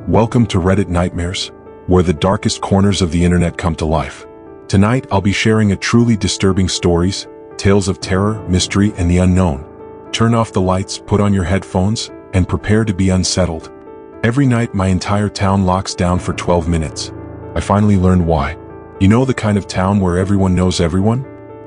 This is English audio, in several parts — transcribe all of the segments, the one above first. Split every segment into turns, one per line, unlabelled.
Welcome to Reddit Nightmares, where the darkest corners of the internet come to life. Tonight I'll be sharing a truly disturbing stories, tales of terror, mystery, and the unknown. Turn off the lights, put on your headphones, and prepare to be unsettled. Every night my entire town locks down for 12 minutes. I finally learned why. You know, the kind of town where everyone knows everyone?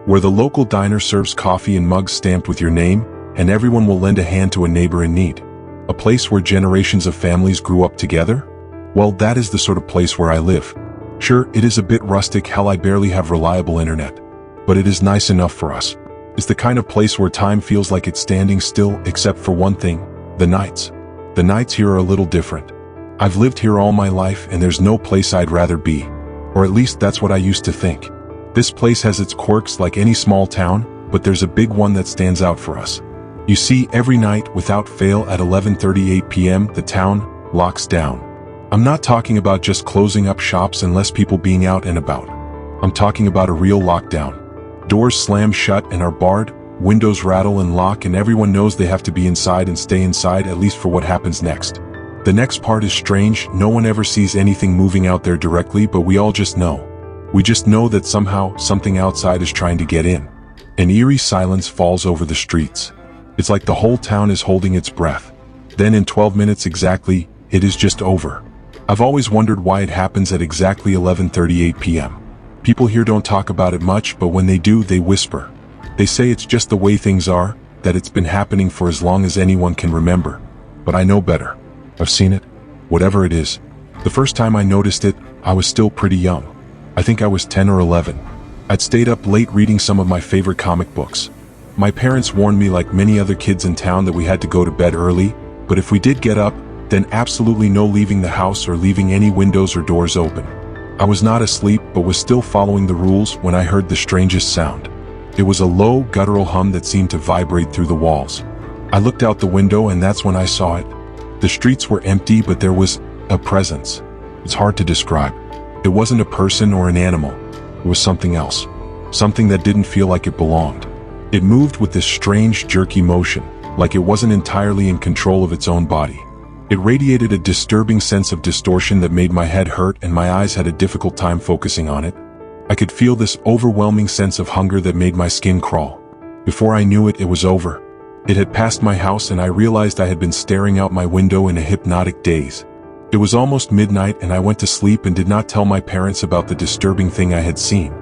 Where the local diner serves coffee in mugs stamped with your name, and everyone will lend a hand to a neighbor in need. A place where generations of families grew up together? Well, that is the sort of place where I live. Sure, it is a bit rustic, hell, I barely have reliable internet. But it is nice enough for us. It's the kind of place where time feels like it's standing still, except for one thing: the nights. The nights here are a little different. I've lived here all my life and there's no place I'd rather be. Or at least that's what I used to think. This place has its quirks like any small town, but there's a big one that stands out for us. You see, every night, without fail, at 11:38 p.m., the town locks down. I'm not talking about just closing up shops and less people being out and about. I'm talking about a real lockdown. Doors slam shut and are barred, windows rattle and lock, and everyone knows they have to be inside and stay inside, at least for what happens next. The next part is strange. No one ever sees anything moving out there directly, but we all just know. We just know that somehow something outside is trying to get in. An eerie silence falls over the streets. It's like the whole town is holding its breath. Then in 12 minutes exactly, it is just over. I've always wondered why it happens at exactly 11:38 p.m. People here don't talk about it much, but when they do, they whisper. They say it's just the way things are, that it's been happening for as long as anyone can remember. But I know better. I've seen it. Whatever it is. The first time I noticed it, I was still pretty young. I think I was 10 or 11. I'd stayed up late reading some of my favorite comic books. My parents warned me, like many other kids in town, that we had to go to bed early, but if we did get up, then absolutely no leaving the house or leaving any windows or doors open. I was not asleep, but was still following the rules when I heard the strangest sound. It was a low, guttural hum that seemed to vibrate through the walls. I looked out the window and that's when I saw it. The streets were empty, but there was a presence. It's hard to describe. It wasn't a person or an animal. It was something else. Something that didn't feel like it belonged. It moved with this strange, jerky motion, like it wasn't entirely in control of its own body. It radiated a disturbing sense of distortion that made my head hurt and my eyes had a difficult time focusing on it. I could feel this overwhelming sense of hunger that made my skin crawl. Before I knew it, it was over. It had passed my house and I realized I had been staring out my window in a hypnotic daze. It was almost midnight and I went to sleep and did not tell my parents about the disturbing thing I had seen.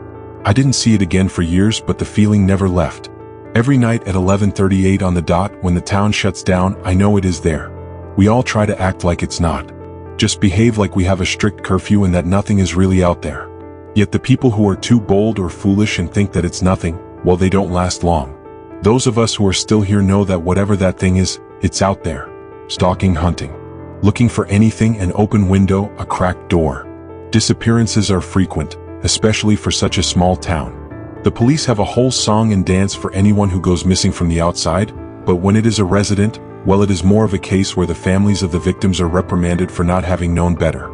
I didn't see it again for years, but the feeling never left. Every night at 11:38 on the dot, when the town shuts down, I know it is there. We all try to act like it's not. Just behave like we have a strict curfew and that nothing is really out there. Yet the people who are too bold or foolish and think that it's nothing, well, they don't last long. Those of us who are still here know that whatever that thing is, it's out there. Stalking, hunting. Looking for anything: an open window, a cracked door. Disappearances are frequent, especially for such a small town. The police have a whole song and dance for anyone who goes missing from the outside, but when it is a resident, well, it is more of a case where the families of the victims are reprimanded for not having known better.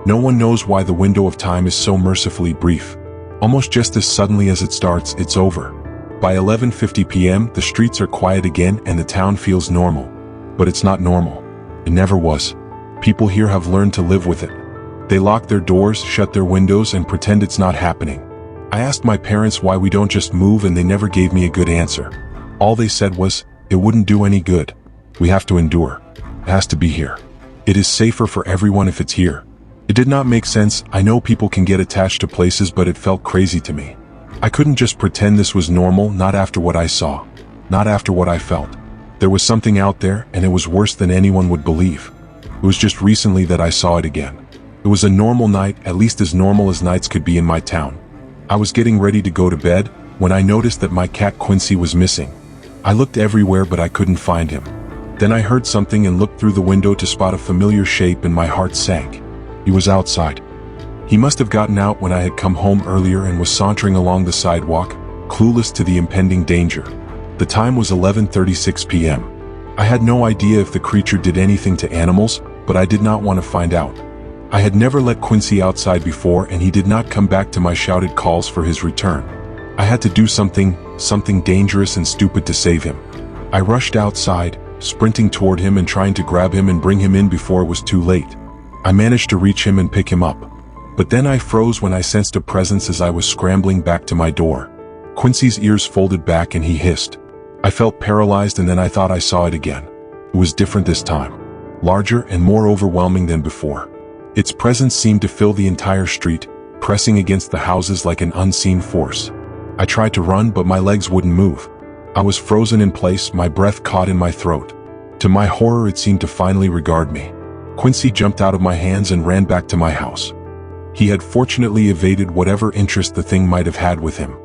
No one knows why the window of time is so mercifully brief. Almost just as suddenly as it starts, it's over. By 11:50 p.m., the streets are quiet again and the town feels normal. But it's not normal. It never was. People here have learned to live with it. They lock their doors, shut their windows, and pretend it's not happening. I asked my parents why we don't just move and they never gave me a good answer. All they said was, it wouldn't do any good. We have to endure. It has to be here. It is safer for everyone if it's here. It did not make sense. I know people can get attached to places, but it felt crazy to me. I couldn't just pretend this was normal, not after what I saw. Not after what I felt. There was something out there, and it was worse than anyone would believe. It was just recently that I saw it again. It was a normal night, at least as normal as nights could be in my town. I was getting ready to go to bed when I noticed that my cat Quincy was missing. I looked everywhere, but I couldn't find him. Then I heard something and looked through the window to spot a familiar shape and my heart sank. He was outside. He must have gotten out when I had come home earlier and was sauntering along the sidewalk, clueless to the impending danger. The time was 11:36 p.m. I had no idea if the creature did anything to animals, but I did not want to find out. I had never let Quincy outside before and he did not come back to my shouted calls for his return. I had to do something dangerous and stupid to save him. I rushed outside, sprinting toward him and trying to grab him and bring him in before it was too late. I managed to reach him and pick him up. But then I froze when I sensed a presence as I was scrambling back to my door. Quincy's ears folded back and he hissed. I felt paralyzed, and then I thought I saw it again. It was different this time. Larger and more overwhelming than before. Its presence seemed to fill the entire street, pressing against the houses like an unseen force. I tried to run, but my legs wouldn't move. I was frozen in place, my breath caught in my throat. To my horror, it seemed to finally regard me. Quincy jumped out of my hands and ran back to my house. He had fortunately evaded whatever interest the thing might have had with him.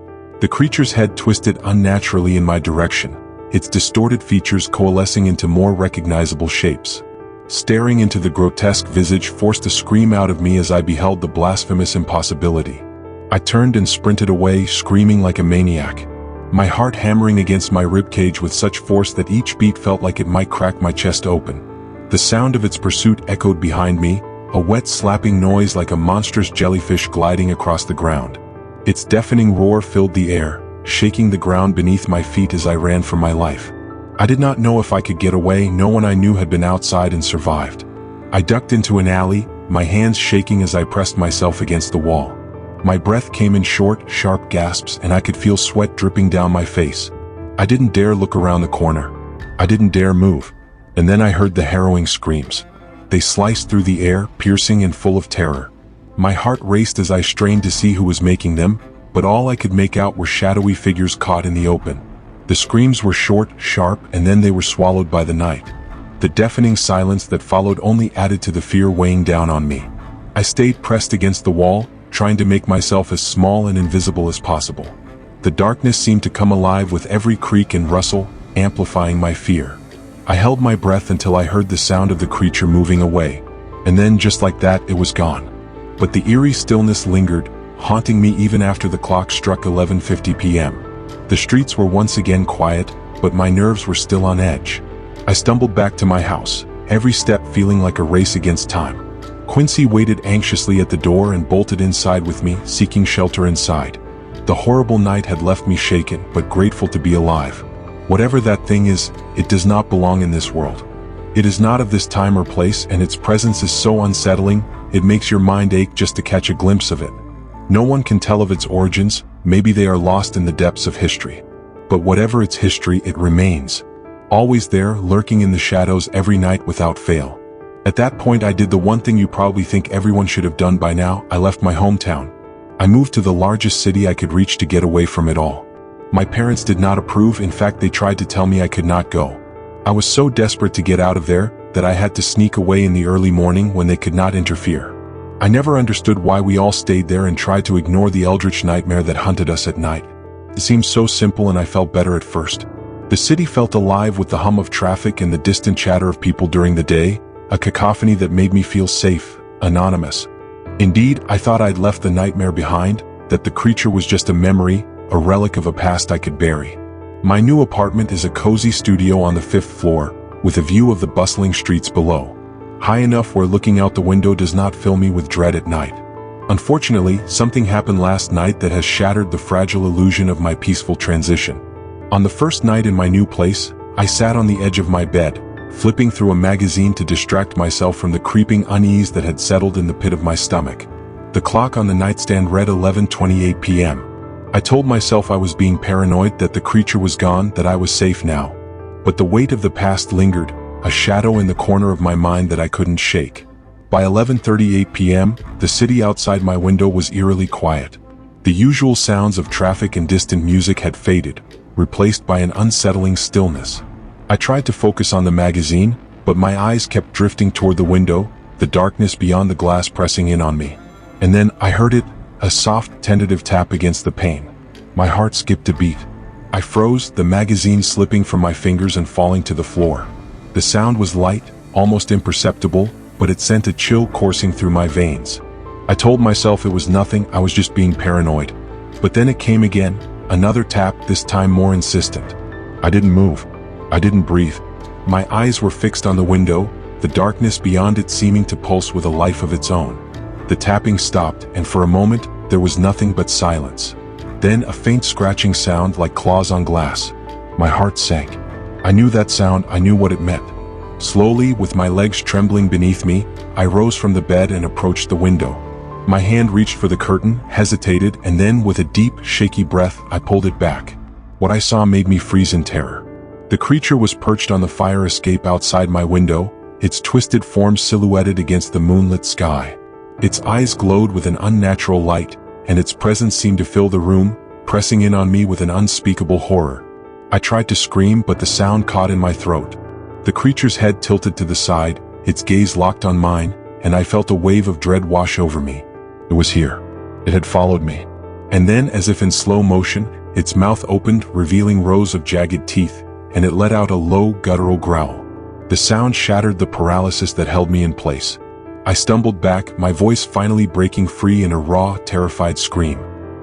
The creature's head twisted unnaturally in my direction, its distorted features coalescing into more recognizable shapes. Staring into the grotesque visage forced a scream out of me as I beheld the blasphemous impossibility. I turned and sprinted away, screaming like a maniac. My heart hammering against my ribcage with such force that each beat felt like it might crack my chest open. The sound of its pursuit echoed behind me, a wet slapping noise like a monstrous jellyfish gliding across the ground. Its deafening roar filled the air, shaking the ground beneath my feet as I ran for my life. I did not know if I could get away. No one I knew had been outside and survived. I ducked into an alley, my hands shaking as I pressed myself against the wall. My breath came in short, sharp gasps, and I could feel sweat dripping down my face. I didn't dare look around the corner. I didn't dare move. And then I heard the harrowing screams. They sliced through the air, piercing and full of terror. My heart raced as I strained to see who was making them, but all I could make out were shadowy figures caught in the open. The screams were short, sharp, and then they were swallowed by the night. The deafening silence that followed only added to the fear weighing down on me. I stayed pressed against the wall, trying to make myself as small and invisible as possible. The darkness seemed to come alive with every creak and rustle, amplifying my fear. I held my breath until I heard the sound of the creature moving away, and then just like that it was gone. But the eerie stillness lingered, haunting me even after the clock struck 11:50 p.m. The streets were once again quiet, but my nerves were still on edge. I stumbled back to my house, every step feeling like a race against time. Quincy waited anxiously at the door and bolted inside with me, seeking shelter inside. The horrible night had left me shaken, but grateful to be alive. Whatever that thing is, it does not belong in this world. It is not of this time or place, and its presence is so unsettling, it makes your mind ache just to catch a glimpse of it. No one can tell of its origins, maybe they are lost in the depths of history. But whatever its history, it remains. Always there, lurking in the shadows every night without fail. At that point I did the one thing you probably think everyone should have done by now. I left my hometown. I moved to the largest city I could reach to get away from it all. My parents did not approve. In fact, they tried to tell me I could not go. I was so desperate to get out of there that I had to sneak away in the early morning when they could not interfere. I never understood why we all stayed there and tried to ignore the eldritch nightmare that hunted us at night. It seemed so simple, and I felt better at first. The city felt alive with the hum of traffic and the distant chatter of people during the day, a cacophony that made me feel safe, anonymous. Indeed, I thought I'd left the nightmare behind, that the creature was just a memory, a relic of a past I could bury. My new apartment is a cozy studio on the 5th floor, with a view of the bustling streets below. High enough where looking out the window does not fill me with dread at night. Unfortunately, something happened last night that has shattered the fragile illusion of my peaceful transition. On the first night in my new place, I sat on the edge of my bed, flipping through a magazine to distract myself from the creeping unease that had settled in the pit of my stomach. The clock on the nightstand read 11:28 p.m. I told myself I was being paranoid, that the creature was gone, that I was safe now. But the weight of the past lingered, a shadow in the corner of my mind that I couldn't shake. By 11:38 p.m., the city outside my window was eerily quiet. The usual sounds of traffic and distant music had faded, replaced by an unsettling stillness. I tried to focus on the magazine, but my eyes kept drifting toward the window, the darkness beyond the glass pressing in on me. And then I heard it, a soft, tentative tap against the pane. My heart skipped a beat. I froze, the magazine slipping from my fingers and falling to the floor. The sound was light, almost imperceptible, but it sent a chill coursing through my veins. I told myself it was nothing, I was just being paranoid. But then it came again, another tap, this time more insistent. I didn't move. I didn't breathe. My eyes were fixed on the window, the darkness beyond it seeming to pulse with a life of its own. The tapping stopped, and for a moment, there was nothing but silence. Then a faint scratching sound like claws on glass. My heart sank. I knew that sound, I knew what it meant. Slowly, with my legs trembling beneath me, I rose from the bed and approached the window. My hand reached for the curtain, hesitated, and then, with a deep, shaky breath, I pulled it back. What I saw made me freeze in terror. The creature was perched on the fire escape outside my window, its twisted form silhouetted against the moonlit sky. Its eyes glowed with an unnatural light, and its presence seemed to fill the room, pressing in on me with an unspeakable horror. I tried to scream, but the sound caught in my throat. The creature's head tilted to the side, its gaze locked on mine, and I felt a wave of dread wash over me. It was here. It had followed me. And then, as if in slow motion, its mouth opened, revealing rows of jagged teeth, and it let out a low, guttural growl. The sound shattered the paralysis that held me in place. I stumbled back, my voice finally breaking free in a raw, terrified scream.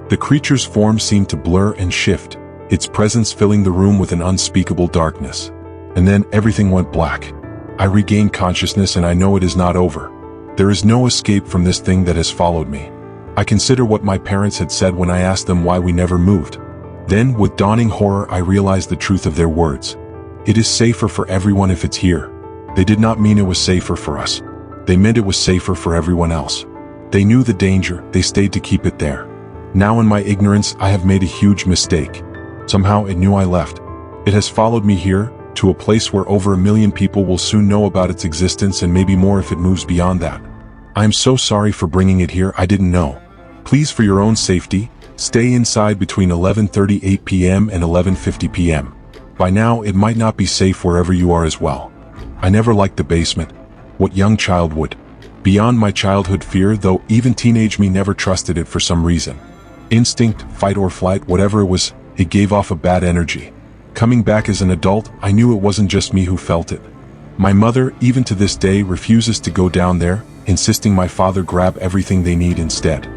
The creature's form seemed to blur and shift, its presence filling the room with an unspeakable darkness. And then everything went black. I regained consciousness, and I know it is not over. There is no escape from this thing that has followed me. I consider what my parents had said when I asked them why we never moved. Then, with dawning horror, I realized the truth of their words. It is safer for everyone if it's here. They did not mean it was safer for us. They meant it was safer for everyone else. They knew the danger, they stayed to keep it there. Now in my ignorance, I have made a huge mistake. Somehow it knew I left. It has followed me here, to a place where over 1 million people will soon know about its existence, and maybe more if it moves beyond that. I am so sorry for bringing it here, I didn't know. Please, for your own safety, stay inside between 11:38 p.m. and 11:50 p.m. By now, it might not be safe wherever you are as well. I never liked the basement. What young child would? Beyond my childhood fear, though, even teenage me never trusted it for some reason. Instinct, fight or flight, whatever it was, it gave off a bad energy. Coming back as an adult, I knew it wasn't just me who felt it. My mother, even to this day, refuses to go down there, insisting my father grab everything they need instead.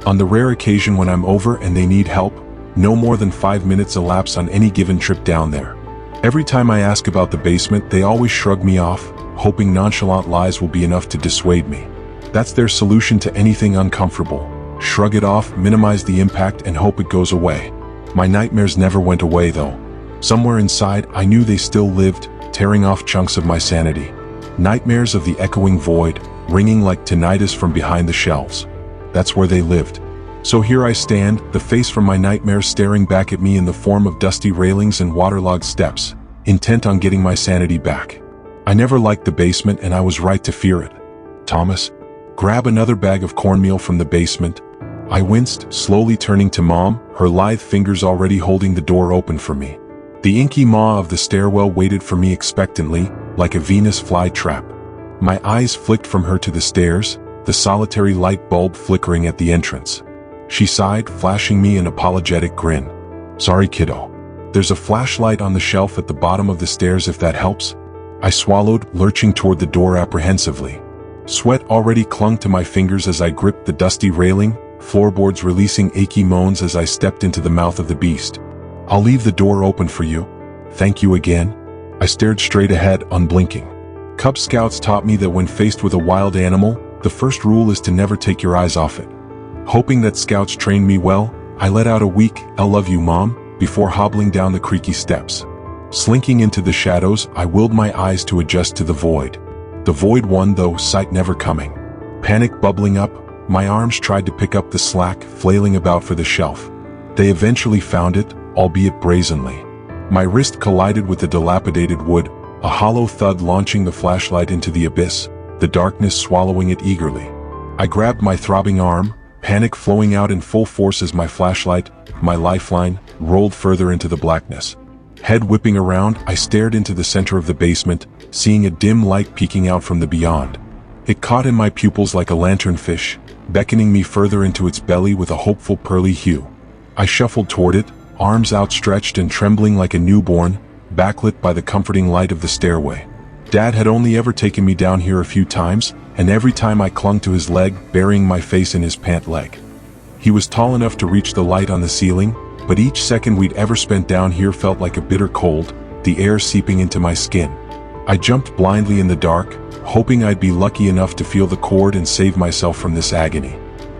On the rare occasion when I'm over and they need help, no more than 5 minutes elapse on any given trip down there. Every time I ask about the basement, they always shrug me off, hoping nonchalant lies will be enough to dissuade me. That's their solution to anything uncomfortable. Shrug it off, minimize the impact, and hope it goes away. My nightmares never went away though. Somewhere inside, I knew they still lived, tearing off chunks of my sanity. Nightmares of the echoing void, ringing like tinnitus from behind the shelves. That's where they lived. So here I stand, the face from my nightmares staring back at me in the form of dusty railings and waterlogged steps, intent on getting my sanity back. I never liked the basement, and I was right to fear it. Thomas, grab another bag of cornmeal from the basement. I winced, slowly turning to Mom, her lithe fingers already holding the door open for me. The inky maw of the stairwell waited for me expectantly, like a Venus flytrap. My eyes flicked from her to the stairs, the solitary light bulb flickering at the entrance. She sighed, flashing me an apologetic grin. Sorry, kiddo. There's a flashlight on the shelf at the bottom of the stairs if that helps. I swallowed, lurching toward the door apprehensively. Sweat already clung to my fingers as I gripped the dusty railing, floorboards releasing achy moans as I stepped into the mouth of the beast. I'll leave the door open for you. Thank you again. I stared straight ahead, unblinking. Cub Scouts taught me that when faced with a wild animal, the first rule is to never take your eyes off it. Hoping that Scouts trained me well, I let out a weak, "I love you, Mom," before hobbling down the creaky steps. Slinking into the shadows, I willed my eyes to adjust to the void. The void won, though, sight never coming. Panic bubbling up, my arms tried to pick up the slack, flailing about for the shelf. They eventually found it, albeit brazenly. My wrist collided with the dilapidated wood, a hollow thud launching the flashlight into the abyss, the darkness swallowing it eagerly. I grabbed my throbbing arm, panic flowing out in full force as my flashlight, my lifeline, rolled further into the blackness. Head whipping around, I stared into the center of the basement, seeing a dim light peeking out from the beyond. It caught in my pupils like a lanternfish, beckoning me further into its belly with a hopeful pearly hue. I shuffled toward it, arms outstretched and trembling like a newborn, backlit by the comforting light of the stairway. Dad had only ever taken me down here a few times, and every time I clung to his leg, burying my face in his pant leg. He was tall enough to reach the light on the ceiling, but each second we'd ever spent down here felt like a bitter cold, the air seeping into my skin. I jumped blindly in the dark, hoping I'd be lucky enough to feel the cord and save myself from this agony.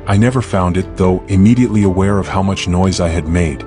I never found it, though, immediately aware of how much noise I had made.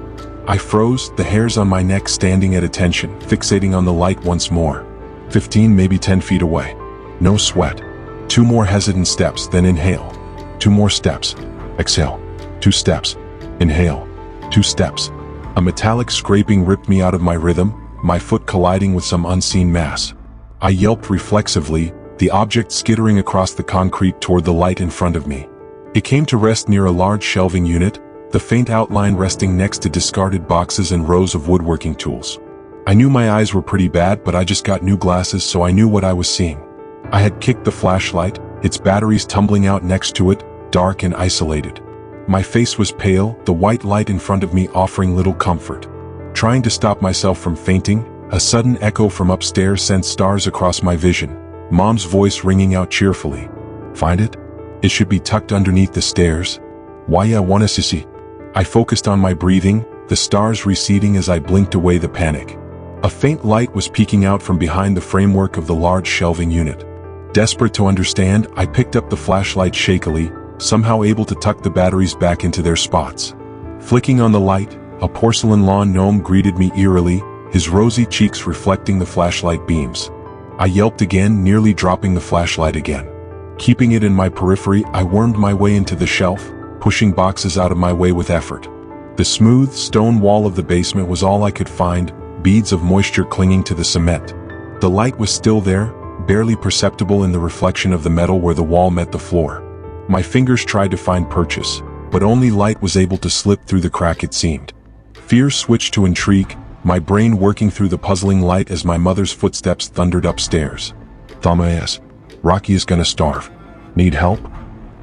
I froze, the hairs on my neck standing at attention, fixating on the light once more. 15, maybe 10 feet away. No sweat. 2 more hesitant steps, then inhale. 2 more steps. Exhale. 2 steps. Inhale. 2 steps. A metallic scraping ripped me out of my rhythm, my foot colliding with some unseen mass. I yelped reflexively, the object skittering across the concrete toward the light in front of me. It came to rest near a large shelving unit, the faint outline resting next to discarded boxes and rows of woodworking tools. I knew my eyes were pretty bad, but I just got new glasses, so I knew what I was seeing. I had kicked the flashlight, its batteries tumbling out next to it, dark and isolated. My face was pale, the white light in front of me offering little comfort. Trying to stop myself from fainting, a sudden echo from upstairs sent stars across my vision, Mom's voice ringing out cheerfully. Find it? It should be tucked underneath the stairs. Why ya wanna sissy? I focused on my breathing, the stars receding as I blinked away the panic. A faint light was peeking out from behind the framework of the large shelving unit. Desperate to understand, I picked up the flashlight shakily, somehow able to tuck the batteries back into their spots. Flicking on the light, a porcelain lawn gnome greeted me eerily, his rosy cheeks reflecting the flashlight beams. I yelped again, nearly dropping the flashlight again. Keeping it in my periphery, I wormed my way into the shelf, pushing boxes out of my way with effort. The smooth, stone wall of the basement was all I could find, beads of moisture clinging to the cement. The light was still there, barely perceptible in the reflection of the metal where the wall met the floor. My fingers tried to find purchase, but only light was able to slip through the crack it seemed. Fear switched to intrigue, my brain working through the puzzling light as my mother's footsteps thundered upstairs. Thomas, Rocky is gonna starve. Need help?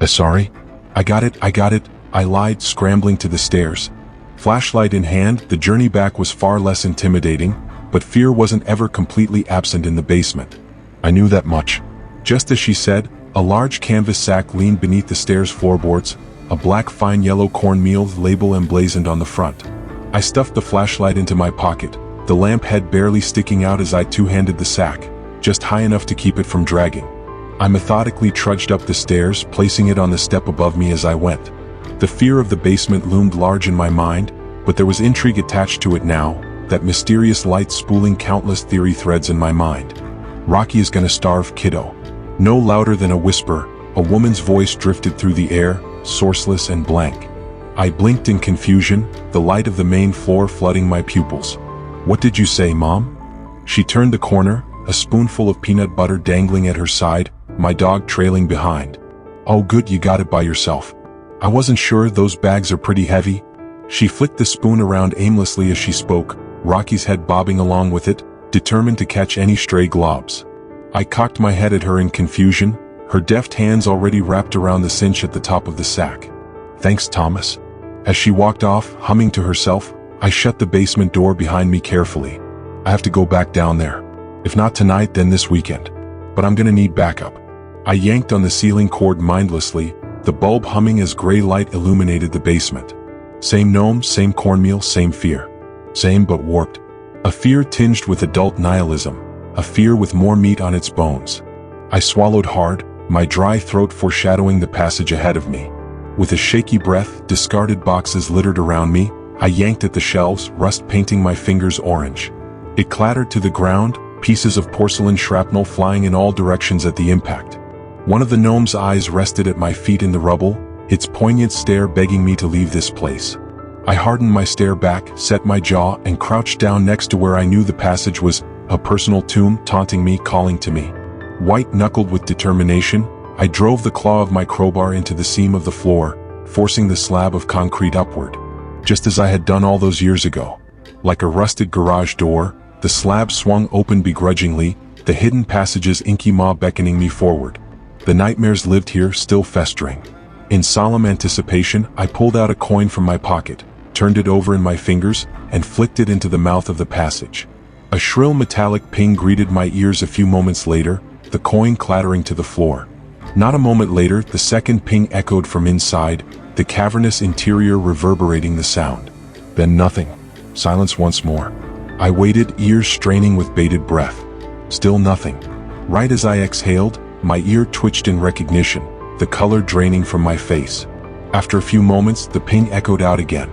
Sorry? I got it, I lied, scrambling to the stairs. Flashlight in hand, the journey back was far less intimidating, but fear wasn't ever completely absent in the basement. I knew that much. Just as she said, a large canvas sack leaned beneath the stairs floorboards, a black fine yellow cornmeal label emblazoned on the front. I stuffed the flashlight into my pocket, the lamp head barely sticking out as I two-handed the sack, just high enough to keep it from dragging. I methodically trudged up the stairs, placing it on the step above me as I went. The fear of the basement loomed large in my mind, but there was intrigue attached to it now, that mysterious light spooling countless theory threads in my mind. Rocky is gonna starve, kiddo. No louder than a whisper, a woman's voice drifted through the air, sourceless and blank. I blinked in confusion, the light of the main floor flooding my pupils. What did you say, Mom? She turned the corner, a spoonful of peanut butter dangling at her side, my dog trailing behind. Oh good, you got it by yourself. I wasn't sure, those bags are pretty heavy. She flicked the spoon around aimlessly as she spoke, Rocky's head bobbing along with it, determined to catch any stray globs. I cocked my head at her in confusion, her deft hands already wrapped around the cinch at the top of the sack. Thanks, Thomas. As she walked off, humming to herself, I shut the basement door behind me carefully. I have to go back down there. If not tonight, then this weekend. But I'm gonna need backup. I yanked on the ceiling cord mindlessly, the bulb humming as gray light illuminated the basement. Same gnome, same cornmeal, same fear. Same but warped. A fear tinged with adult nihilism, a fear with more meat on its bones. I swallowed hard, my dry throat foreshadowing the passage ahead of me. With a shaky breath, discarded boxes littered around me, I yanked at the shelves, rust painting my fingers orange. It clattered to the ground, pieces of porcelain shrapnel flying in all directions at the impact. One of the gnome's eyes rested at my feet in the rubble, its poignant stare begging me to leave this place. I hardened my stare back, set my jaw, and crouched down next to where I knew the passage was, a personal tomb taunting me, calling to me. White-knuckled with determination, I drove the claw of my crowbar into the seam of the floor, forcing the slab of concrete upward. Just as I had done all those years ago. Like a rusted garage door, the slab swung open begrudgingly, the hidden passage's inky maw beckoning me forward. The nightmares lived here, still festering. In solemn anticipation, I pulled out a coin from my pocket, turned it over in my fingers, and flicked it into the mouth of the passage. A shrill metallic ping greeted my ears a few moments later, the coin clattering to the floor. Not a moment later, the second ping echoed from inside, the cavernous interior reverberating the sound. Then nothing. Silence once more. I waited, ears straining with bated breath. Still nothing. Right as I exhaled, my ear twitched in recognition, the color draining from my face. After a few moments, the ping echoed out again.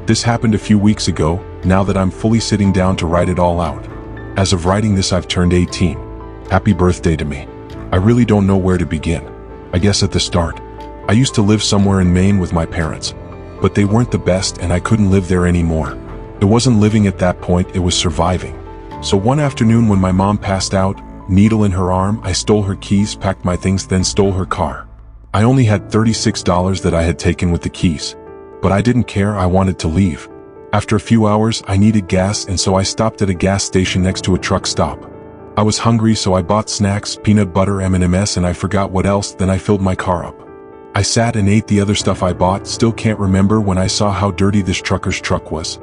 This happened a few weeks ago, now that I'm fully sitting down to write it all out. As of writing this, I've turned 18. Happy birthday to me. I really don't know where to begin. I guess at the start. I used to live somewhere in Maine with my parents, but they weren't the best and I couldn't live there anymore. It wasn't living at that point, it was surviving. So one afternoon when my mom passed out, needle in her arm, I stole her keys, packed my things, then stole her car. I only had $36 that I had taken with the keys. But I didn't care, I wanted to leave. After a few hours, I needed gas and so I stopped at a gas station next to a truck stop. I was hungry so I bought snacks, peanut butter, M&Ms, and I forgot what else, then I filled my car up. I sat and ate the other stuff I bought, still can't remember when I saw how dirty this trucker's truck was.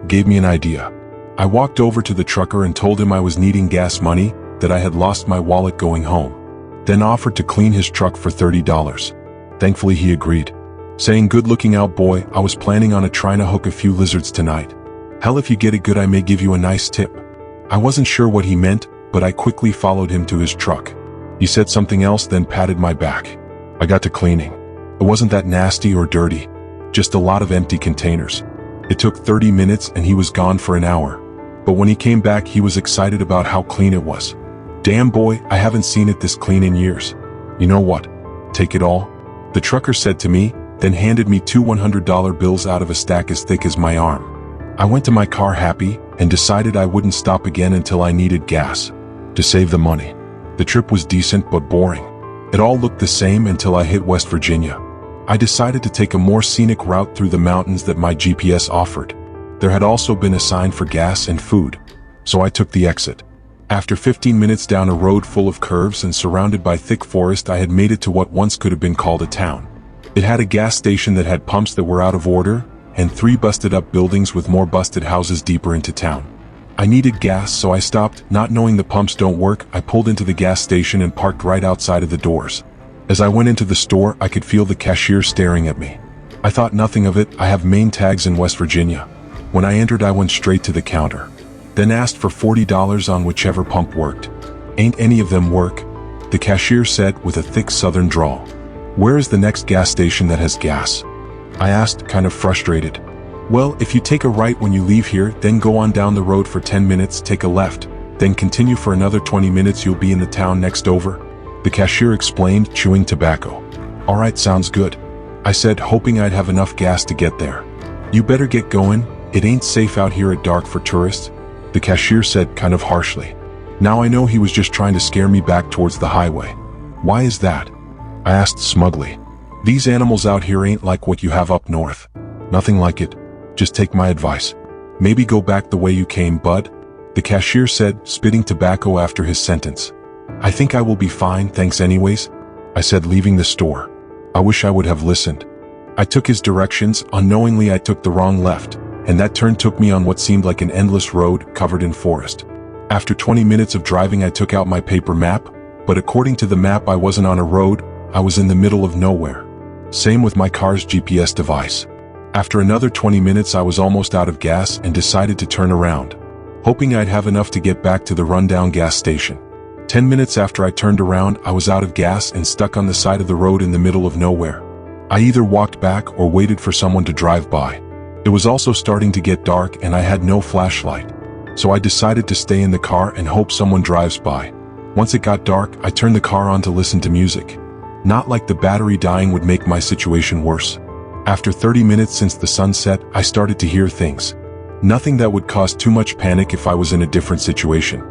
Gave me an idea. I walked over to the trucker and told him I was needing gas money, that I had lost my wallet going home. Then offered to clean his truck for $30. Thankfully he agreed. Saying, "Good looking out, boy, I was planning on trying to hook a few lizards tonight. Hell, if you get it good I may give you a nice tip." I wasn't sure what he meant, but I quickly followed him to his truck. He said something else, then patted my back. I got to cleaning. It wasn't that nasty or dirty, just a lot of empty containers. It took 30 minutes and he was gone for an hour. But when he came back he was excited about how clean it was. "Damn boy, I haven't seen it this clean in years. You know what? Take it all," the trucker said to me, then handed me two $100 bills out of a stack as thick as my arm. I went to my car happy and decided I wouldn't stop again until I needed gas. To save the money. The trip was decent but boring. It all looked the same until I hit West Virginia. I decided to take a more scenic route through the mountains that my GPS offered. There had also been a sign for gas and food, so I took the exit. After 15 minutes down a road full of curves and surrounded by thick forest, I had made it to what once could have been called a town. It had a gas station that had pumps that were out of order, and 3 busted up buildings with more busted houses deeper into town. I needed gas, so I stopped. Not knowing the pumps don't work, I pulled into the gas station and parked right outside of the doors. As I went into the store, I could feel the cashier staring at me. I thought nothing of it, I have Maine tags in West Virginia. When I entered, I went straight to the counter. Then asked for $40 on whichever pump worked. "Ain't any of them work," the cashier said with a thick southern drawl. "Where is the next gas station that has gas?" I asked, kind of frustrated. "Well, if you take a right when you leave here, then go on down the road for 10 minutes, take a left, then continue for another 20 minutes, you'll be in the town next over," the cashier explained, chewing tobacco. "Alright, sounds good," I said, hoping I'd have enough gas to get there. "You better get going, it ain't safe out here at dark for tourists," the cashier said kind of harshly. Now I know he was just trying to scare me back towards the highway. "Why is that?" I asked smugly. "These animals out here ain't like what you have up north. Nothing like it. Just take my advice. Maybe go back the way you came, bud," the cashier said, spitting tobacco after his sentence. "I think I will be fine, thanks anyways," I said, leaving the store. I wish I would have listened. I took his directions. Unknowingly I took the wrong left, and that turn took me on what seemed like an endless road covered in forest. After 20 minutes of driving I took out my paper map, but according to the map I wasn't on a road, I was in the middle of nowhere. Same with my car's GPS device. After another 20 minutes I was almost out of gas and decided to turn around, hoping I'd have enough to get back to the rundown gas station. 10 minutes after I turned around, I was out of gas and stuck on the side of the road in the middle of nowhere. I either walked back or waited for someone to drive by. It was also starting to get dark and I had no flashlight, so I decided to stay in the car and hope someone drives by. Once it got dark, I turned the car on to listen to music. Not like the battery dying would make my situation worse. After 30 minutes since the sun set, I started to hear things. Nothing that would cause too much panic if I was in a different situation.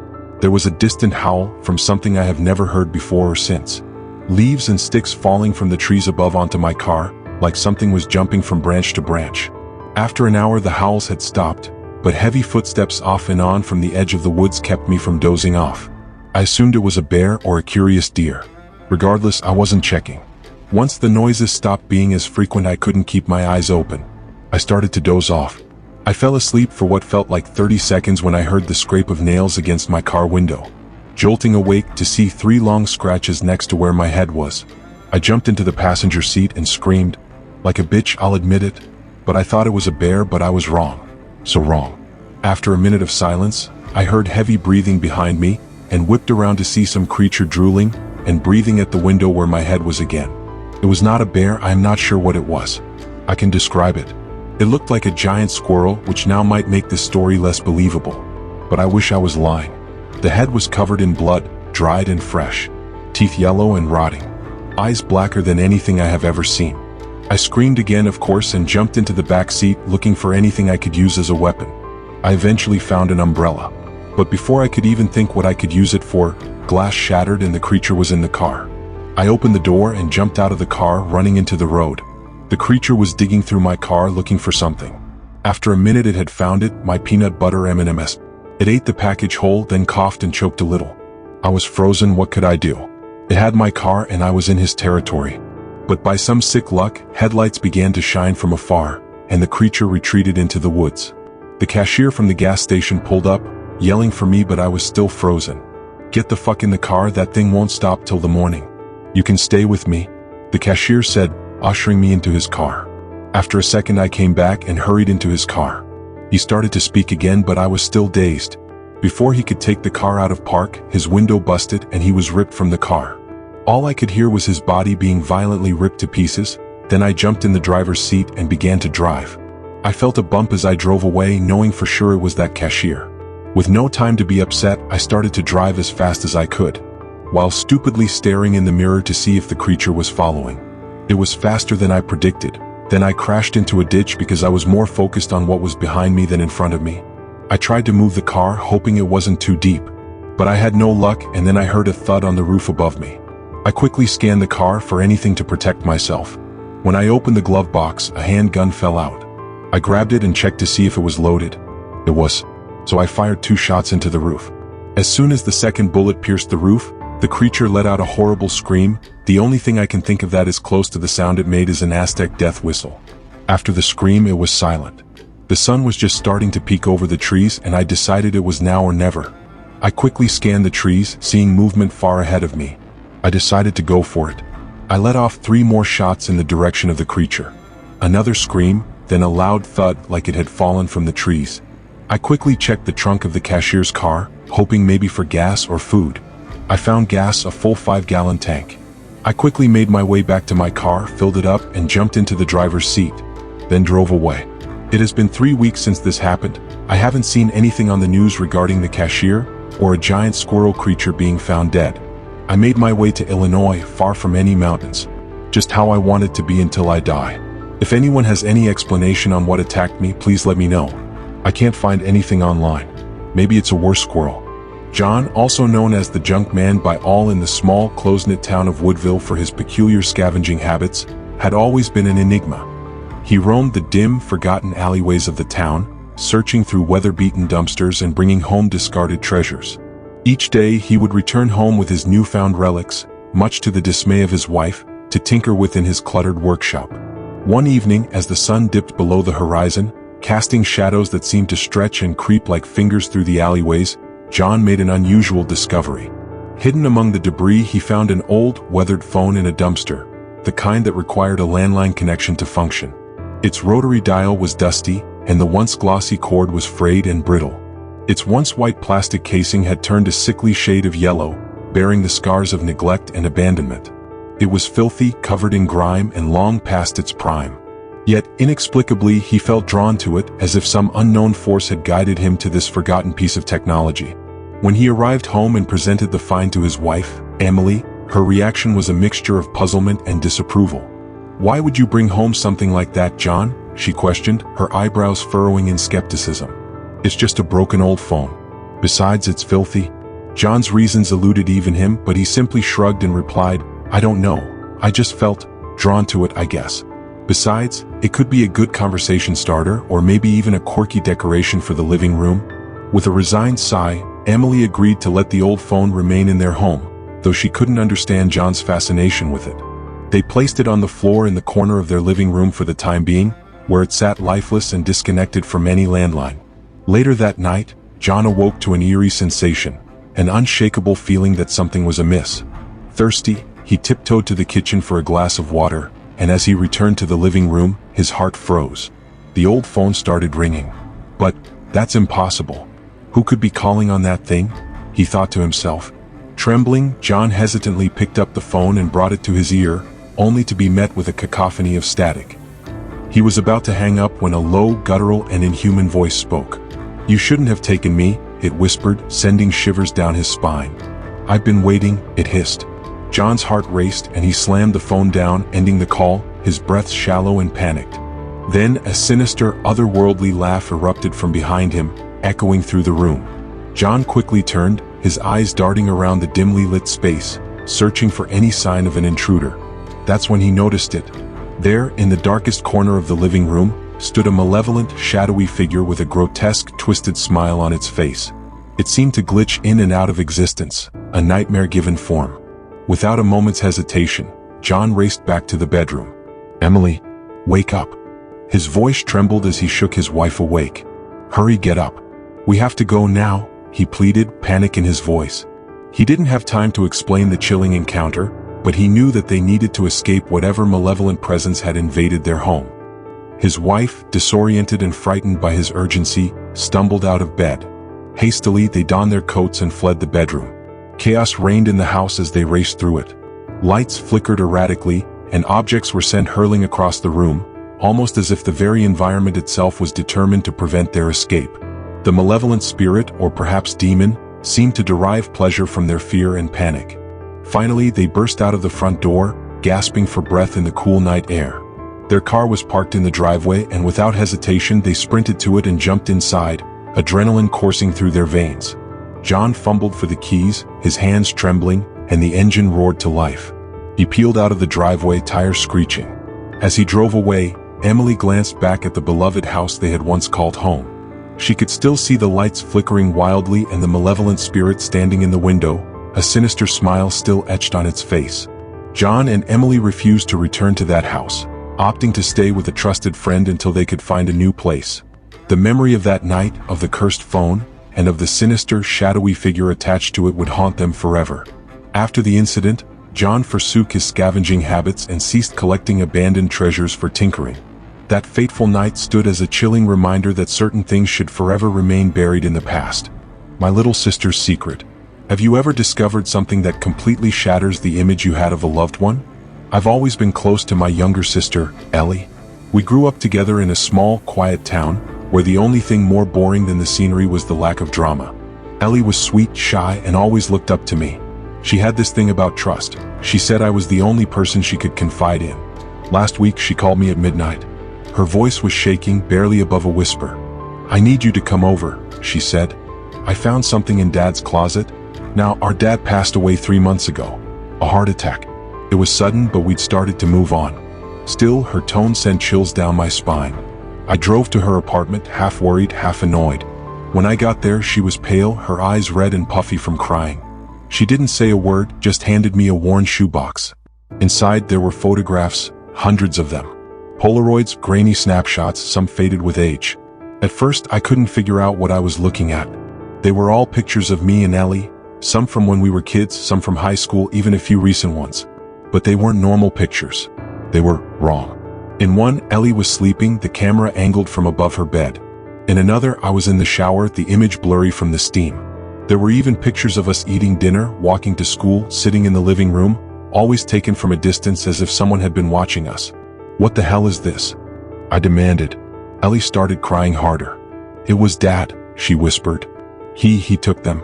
There was a distant howl from something I have never heard before or since. Leaves and sticks falling from the trees above onto my car, like something was jumping from branch to branch. After an hour the howls had stopped, but heavy footsteps off and on from the edge of the woods kept me from dozing off. I assumed it was a bear or a curious deer. Regardless, I wasn't checking. Once the noises stopped being as frequent, I couldn't keep my eyes open. I started to doze off. I fell asleep for what felt like 30 seconds when I heard the scrape of nails against my car window. Jolting awake to see 3 long scratches next to where my head was. I jumped into the passenger seat and screamed. Like a bitch, I'll admit it, but I thought it was a bear, but I was wrong. So wrong. After a minute of silence, I heard heavy breathing behind me and whipped around to see some creature drooling and breathing at the window where my head was again. It was not a bear, I am not sure what it was. I can describe it. It looked like a giant squirrel, which now might make this story less believable. But I wish I was lying. The head was covered in blood, dried and fresh, teeth yellow and rotting, eyes blacker than anything I have ever seen. I screamed again, of course, and jumped into the back seat looking for anything I could use as a weapon. I eventually found an umbrella. But before I could even think what I could use it for, glass shattered and the creature was in the car. I opened the door and jumped out of the car, running into the road. The creature was digging through my car looking for something. After a minute it had found it, my peanut butter M&Ms. It ate the package whole, then coughed and choked a little. I was frozen. What could I do? It had my car and I was in his territory. But by some sick luck, headlights began to shine from afar, and the creature retreated into the woods. The cashier from the gas station pulled up, yelling for me, but I was still frozen. "Get the fuck in the car, that thing won't stop till the morning. You can stay with me," the cashier said, ushering me into his car. After a second I came back and hurried into his car. He started to speak again, but I was still dazed. Before he could take the car out of park, his window busted and he was ripped from the car. All I could hear was his body being violently ripped to pieces. Then I jumped in the driver's seat and began to drive. I felt a bump as I drove away, knowing for sure it was that cashier. With no time to be upset, I started to drive as fast as I could, while stupidly staring in the mirror to see if the creature was following. It was faster than I predicted. Then I crashed into a ditch because I was more focused on what was behind me than in front of me. I tried to move the car, hoping it wasn't too deep, but I had no luck, and then I heard a thud on the roof above me. I quickly scanned the car for anything to protect myself. When I opened the glove box, a handgun fell out. I grabbed it and checked to see if it was loaded. It was, so I fired 2 shots into the roof. As soon as the second bullet pierced the roof, the creature let out a horrible scream. The only thing I can think of that is close to the sound it made is an Aztec death whistle. After the scream, it was silent. The sun was just starting to peek over the trees, and I decided it was now or never. I quickly scanned the trees, seeing movement far ahead of me. I decided to go for it. I let off 3 more shots in the direction of the creature. Another scream, then a loud thud like it had fallen from the trees. I quickly checked the trunk of the cashier's car, hoping maybe for gas or food. I found gas, a full 5-gallon tank. I quickly made my way back to my car, filled it up, and jumped into the driver's seat, then drove away. It has been 3 weeks since this happened. I haven't seen anything on the news regarding the cashier or a giant squirrel creature being found dead. I made my way to Illinois, far from any mountains. Just how I want it to be until I die. If anyone has any explanation on what attacked me, please let me know. I can't find anything online. Maybe it's a worse squirrel. John, also known as the Junk Man by all in the small, close-knit town of Woodville for his peculiar scavenging habits, had always been an enigma. He roamed the dim, forgotten alleyways of the town, searching through weather-beaten dumpsters and bringing home discarded treasures. Each day he would return home with his newfound relics, much to the dismay of his wife, to tinker with in his cluttered workshop. One evening, as the sun dipped below the horizon, casting shadows that seemed to stretch and creep like fingers through the alleyways, John made an unusual discovery. Hidden among the debris, he found an old, weathered phone in a dumpster, the kind that required a landline connection to function. Its rotary dial was dusty, and the once glossy cord was frayed and brittle. Its once white plastic casing had turned a sickly shade of yellow, bearing the scars of neglect and abandonment. It was filthy, covered in grime, and long past its prime. Yet, inexplicably, he felt drawn to it, as if some unknown force had guided him to this forgotten piece of technology. When he arrived home and presented the find to his wife, Emily, her reaction was a mixture of puzzlement and disapproval. "Why would you bring home something like that, John?" she questioned, her eyebrows furrowing in skepticism. "It's just a broken old phone. Besides, it's filthy." John's reasons eluded even him, but he simply shrugged and replied, "I don't know. I just felt drawn to it, I guess. Besides, it could be a good conversation starter, or maybe even a quirky decoration for the living room." With a resigned sigh, Emily agreed to let the old phone remain in their home, though she couldn't understand John's fascination with it. They placed it on the floor in the corner of their living room for the time being, where it sat lifeless and disconnected from any landline. Later that night, John awoke to an eerie sensation, an unshakable feeling that something was amiss. Thirsty, he tiptoed to the kitchen for a glass of water, and as he returned to the living room, his heart froze. The old phone started ringing. But that's impossible. Who could be calling on that thing? He thought to himself. Trembling, John hesitantly picked up the phone and brought it to his ear, only to be met with a cacophony of static. He was about to hang up when a low, guttural, and inhuman voice spoke. "You shouldn't have taken me," it whispered, sending shivers down his spine. "I've been waiting," it hissed. John's heart raced and he slammed the phone down, ending the call, his breath shallow and panicked. Then a sinister, otherworldly laugh erupted from behind him, echoing through the room. John quickly turned, his eyes darting around the dimly lit space, searching for any sign of an intruder. That's when he noticed it. There, in the darkest corner of the living room, stood a malevolent, shadowy figure with a grotesque, twisted smile on its face. It seemed to glitch in and out of existence, a nightmare-given form. Without a moment's hesitation, John raced back to the bedroom. "Emily, wake up." His voice trembled as he shook his wife awake. "Hurry, get up. We have to go now," he pleaded, panic in his voice. He didn't have time to explain the chilling encounter, but he knew that they needed to escape whatever malevolent presence had invaded their home. His wife, disoriented and frightened by his urgency, stumbled out of bed. Hastily, they donned their coats and fled the bedroom. Chaos reigned in the house as they raced through it. Lights flickered erratically, and objects were sent hurling across the room, almost as if the very environment itself was determined to prevent their escape. The malevolent spirit, or perhaps demon, seemed to derive pleasure from their fear and panic. Finally, they burst out of the front door, gasping for breath in the cool night air. Their car was parked in the driveway, and without hesitation they sprinted to it and jumped inside, adrenaline coursing through their veins. John fumbled for the keys, his hands trembling, and the engine roared to life. He peeled out of the driveway, tires screeching. As he drove away, Emily glanced back at the beloved house they had once called home. She could still see the lights flickering wildly and the malevolent spirit standing in the window, a sinister smile still etched on its face. John and Emily refused to return to that house, opting to stay with a trusted friend until they could find a new place. The memory of that night, of the cursed phone, and of the sinister, shadowy figure attached to it would haunt them forever. After the incident, John forsook his scavenging habits and ceased collecting abandoned treasures for tinkering. That fateful night stood as a chilling reminder that certain things should forever remain buried in the past. My little sister's secret. Have you ever discovered something that completely shatters the image you had of a loved one? I've always been close to my younger sister, Ellie. We grew up together in a small, quiet town, where the only thing more boring than the scenery was the lack of drama. Ellie was sweet, shy, and always looked up to me. She had this thing about trust. She said I was the only person she could confide in. Last week she called me at midnight. Her voice was shaking, barely above a whisper. "I need you to come over," she said. "I found something in Dad's closet." Now, our dad passed away 3 months ago. A heart attack. It was sudden, but we'd started to move on. Still, her tone sent chills down my spine. I drove to her apartment, half worried, half annoyed. When I got there, she was pale, her eyes red and puffy from crying. She didn't say a word, just handed me a worn shoebox. Inside, there were photographs, hundreds of them. Polaroids, grainy snapshots, some faded with age. At first, I couldn't figure out what I was looking at. They were all pictures of me and Ellie, some from when we were kids, some from high school, even a few recent ones. But they weren't normal pictures. They were wrong. In one, Ellie was sleeping, the camera angled from above her bed. In another, I was in the shower, the image blurry from the steam. There were even pictures of us eating dinner, walking to school, sitting in the living room, always taken from a distance as if someone had been watching us. "What the hell is this?" I demanded. Ellie started crying harder. "It was Dad," she whispered. He took them.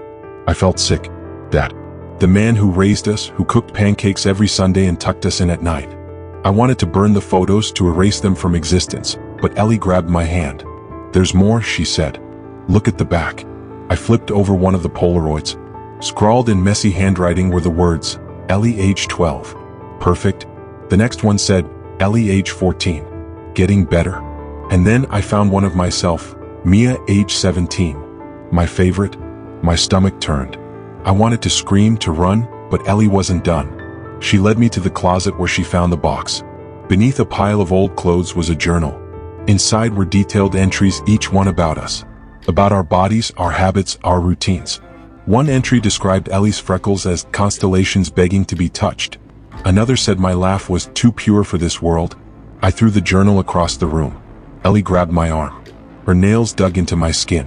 I felt sick. Dad. The man who raised us, who cooked pancakes every Sunday and tucked us in at night. I wanted to burn the photos, to erase them from existence, but Ellie grabbed my hand. "There's more," she said. "Look at the back." I flipped over one of the Polaroids. Scrawled in messy handwriting were the words, "Ellie age 12. Perfect." The next one said, "Ellie age 14. Getting better." And then I found one of myself, Mia age 17. My favorite. My stomach turned. I wanted to scream, to run, but Ellie wasn't done. She led me to the closet where she found the box. Beneath a pile of old clothes was a journal. Inside were detailed entries, each one about us. About our bodies, our habits, our routines. One entry described Ellie's freckles as constellations begging to be touched. Another said my laugh was too pure for this world. I threw the journal across the room. Ellie grabbed my arm. Her nails dug into my skin.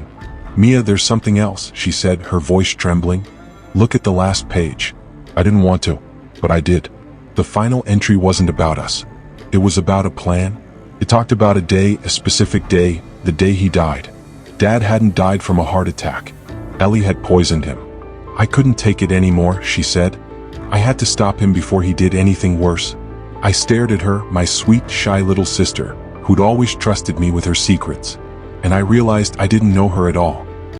"Mia, there's something else," she said, her voice trembling. "Look at the last page." I didn't want to, but I did. The final entry wasn't about us. It was about a plan. It talked about a day, a specific day, the day he died. Dad hadn't died from a heart attack. Ellie had poisoned him. I couldn't take it anymore, she said. I had to stop him before he did anything worse. I stared at her, my sweet, shy little sister, who'd always trusted me with her secrets. And I realized I didn't know her at all.